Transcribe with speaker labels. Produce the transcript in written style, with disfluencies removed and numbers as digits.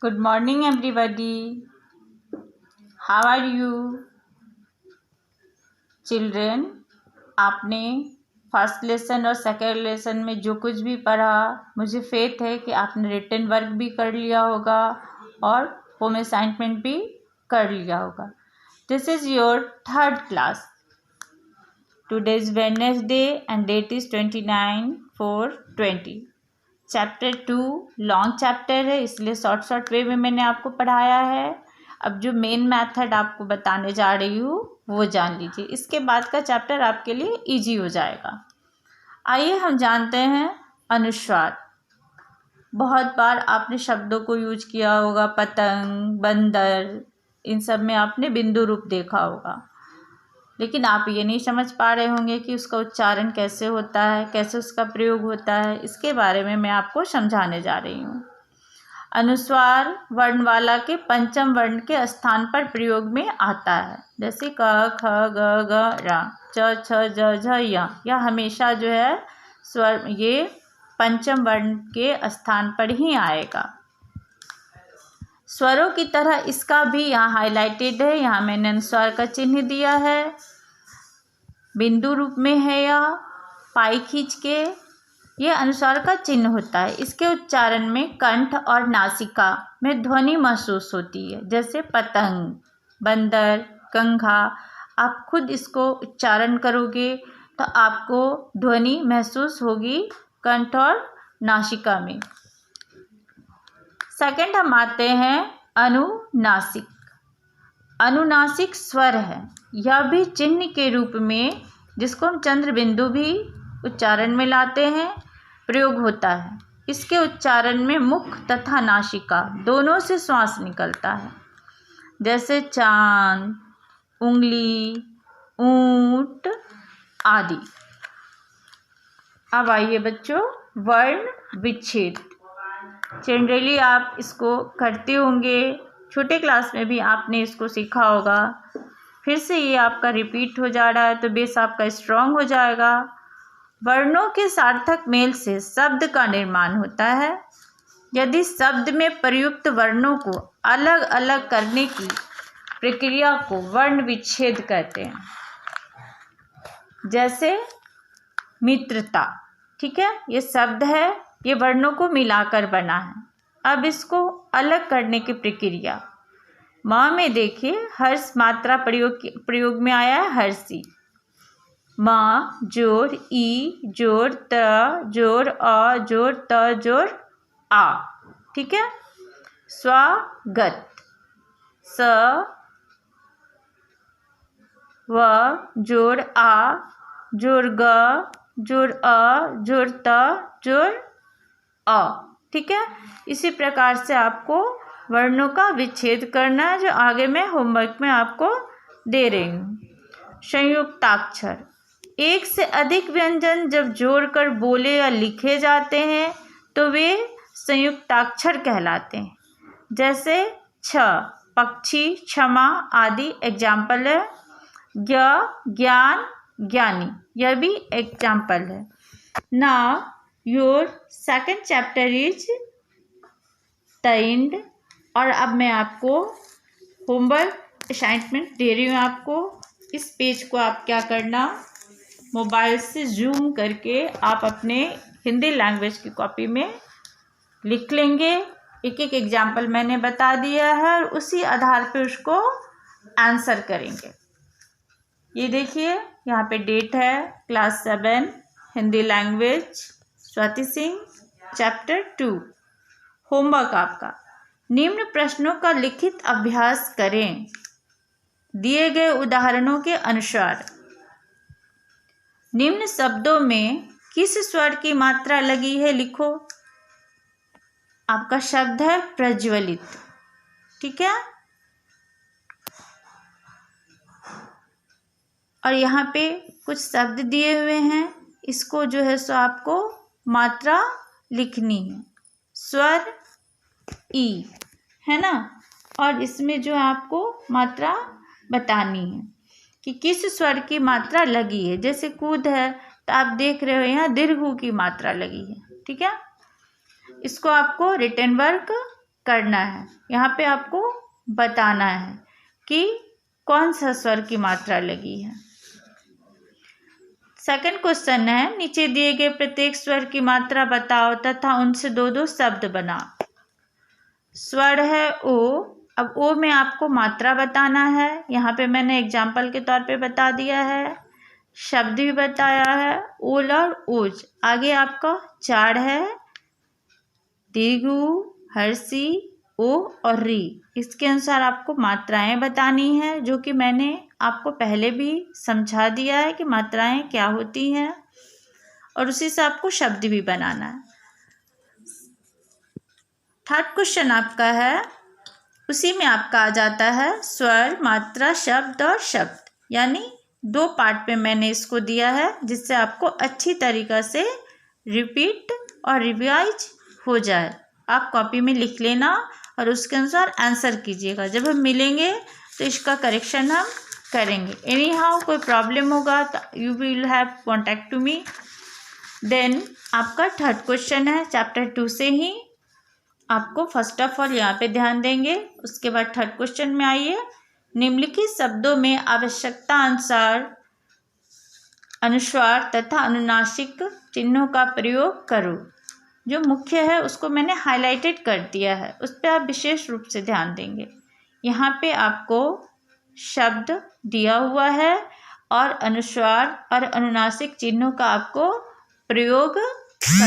Speaker 1: Good morning, everybody. How are you? Children, आपने first lesson और second lesson में जो कुछ भी पढ़ा, मुझे फेथ है कि आपने रिटन वर्क भी कर लिया होगा और होम असाइनमेंट भी कर लिया होगा. This is your third class. Today is Wednesday and that is 29/4/20. Chapter 2 long chapter है, इसलिए शॉर्ट वे में मैंने आपको पढ़ाया है. अब जो मेन मेथड आपको बताने जा रही हूँ वो जान लीजिए. इसके बाद का चैप्टर आपके लिए इजी हो जाएगा. आइए हम जानते हैं अनुस्वार. बहुत बार आपने शब्दों को यूज किया होगा. पतंग, बंदर, इन सब में आपने बिंदु रूप देखा होगा, लेकिन आप ये नहीं समझ पा रहे होंगे कि उसका उच्चारण कैसे होता है, कैसे उसका प्रयोग होता है. इसके बारे में मैं आपको समझाने जा रही हूँ. अनुस्वार वर्णमाला के पंचम वर्ण के स्थान पर प्रयोग में आता है. जैसे क, ख, ग, घ, र, च, छ, ज, झ, य. यह हमेशा जो है स्वर ये पंचम वर्ण के स्थान पर ही आएगा. स्वरों की तरह इसका भी यहाँ हाईलाइटेड है. यहाँ मैंने अनुस्वार का चिन्ह दिया है. बिंदु रूप में है यह, पाई खींच के. यह अनुस्वार का चिन्ह होता है. इसके उच्चारण में कंठ और नासिका में ध्वनि महसूस होती है. जैसे पतंग, बंदर, कंघा. आप खुद इसको उच्चारण करोगे तो आपको ध्वनि महसूस होगी कंठ और नासिका में. सेकंड हम आते हैं अनुनासिक. अनुनासिक स्वर है. यह भी चिन्ह के रूप में, जिसको हम चंद्र बिंदु भी उच्चारण में लाते हैं, प्रयोग होता है. इसके उच्चारण में मुख तथा नासिका दोनों से श्वास निकलता है. जैसे चांद, उंगली, ऊंट आदि. अब आइए बच्चों, वर्ण विच्छेद. जनरली आप इसको करते होंगे, छोटे क्लास में भी आपने इसको सीखा होगा. फिर से ये आपका रिपीट हो जा रहा है तो बेस आपका स्ट्रांग हो जाएगा. वर्णों के सार्थक मेल से शब्द का निर्माण होता है. यदि शब्द में प्रयुक्त वर्णों को अलग अलग करने की प्रक्रिया को वर्ण विच्छेद कहते हैं. जैसे मित्रता, ठीक है, ये शब्द है, ये वर्णों को मिलाकर बना है. अब इसको अलग करने की प्रक्रिया. माँ में देखिए हर्ष मात्रा प्रयोग में आया है. हर्षी. माँ जोड़ ई जोड़ त जोड़ अ जोड़ त जोड़ आ. ठीक है. स्वागत. स व जोड़ आ जोड़ ग जोड़ अ जोड़ त जोड़ अ. ठीक है. इसी प्रकार से आपको वर्णों का विच्छेद करना है, जो आगे मैं होमवर्क में आपको दे रही हूँ. संयुक्ताक्षर. एक से अधिक व्यंजन जब जोड़कर बोले या लिखे जाते हैं तो वे संयुक्ताक्षर कहलाते हैं. जैसे छ पक्षी, क्षमा आदि एग्जाम्पल है. ज्ञ ज्ञान, ज्ञानी, यह भी एग्जाम्पल है. Now your second chapter is the end. और अब मैं आपको होमवर्क असाइनमेंट दे रही हूँ. आपको इस पेज को आप क्या करना, मोबाइल से जूम करके आप अपने हिंदी लैंग्वेज की कॉपी में लिख लेंगे. एक एक एग्जाम्पल मैंने बता दिया है और उसी आधार पे उसको आंसर करेंगे. ये देखिए यहाँ पे डेट है class 7 Hindi language, Swati Singh, chapter 2. Homework आपका, निम्न प्रश्नों का लिखित अभ्यास करें दिए गए उदाहरणों के अनुसार. निम्न शब्दों में किस स्वर की मात्रा लगी है लिखो. आपका शब्द है प्रज्वलित. ठीक है. और यहाँ पे कुछ शब्द दिए हुए हैं, इसको जो है सो आपको मात्रा लिखनी है. स्वर ई है ना, और इसमें जो आपको मात्रा बतानी है कि किस स्वर की मात्रा लगी है. जैसे कूद है तो आप देख रहे हो यहाँ दीर्घ की मात्रा लगी है. ठीक है. इसको आपको रिटन वर्क करना है। यहाँ पे आपको बताना है कि कौन सा स्वर की मात्रा लगी है। सेकंड क्वेश्चन है, नीचे दिए गए प्रत्येक स्वर की मात्रा बताओ तथा उनसे दो दो शब्द बनाओ। स्वर है ओ, अब ओ में आपको मात्रा बताना है। यहाँ पे मैंने एग्जाम्पल के तौर पे बता दिया है, शब्द भी बताया है, ओल और ओज। आगे आपका चाड़ है, दीर्घ, हर्षी, ओ और री। इसके अनुसार आपको मात्राएं बतानी है, जो कि मैंने आपको पहले भी समझा दिया है कि मात्राएं क्या होती हैं, और उसी से आपको शब्द भी बनाना है। थर्ड क्वेश्चन आपका है, उसी में आपका आ जाता है स्वर, मात्रा, शब्द और शब्द, यानी 2 पार्ट में मैंने इसको दिया है, जिससे आपको अच्छी तरीक़ा से रिपीट और रिवाइज हो जाए। आप कॉपी में लिख लेना और उसके अनुसार आंसर कीजिएगा। जब हम मिलेंगे तो इसका करेक्शन हम करेंगे। एनी हाउ कोई प्रॉब्लम होगा तो you will have contact to me. Then आपका थर्ड क्वेश्चन है चैप्टर 2 से ही। आपको फर्स्ट ऑफ ऑल यहाँ पे ध्यान देंगे, उसके बाद थर्ड क्वेश्चन में आइए। निम्नलिखित शब्दों में आवश्यकता अनुसार अनुस्वार तथा अनुनासिक चिन्हों का प्रयोग करो। जो मुख्य है उसको मैंने हाईलाइटेड कर दिया है, उस पर आप विशेष रूप से ध्यान देंगे। यहाँ पे आपको शब्द दिया हुआ है और अनुस्वार और अनुनासिक चिन्हों का आपको प्रयोग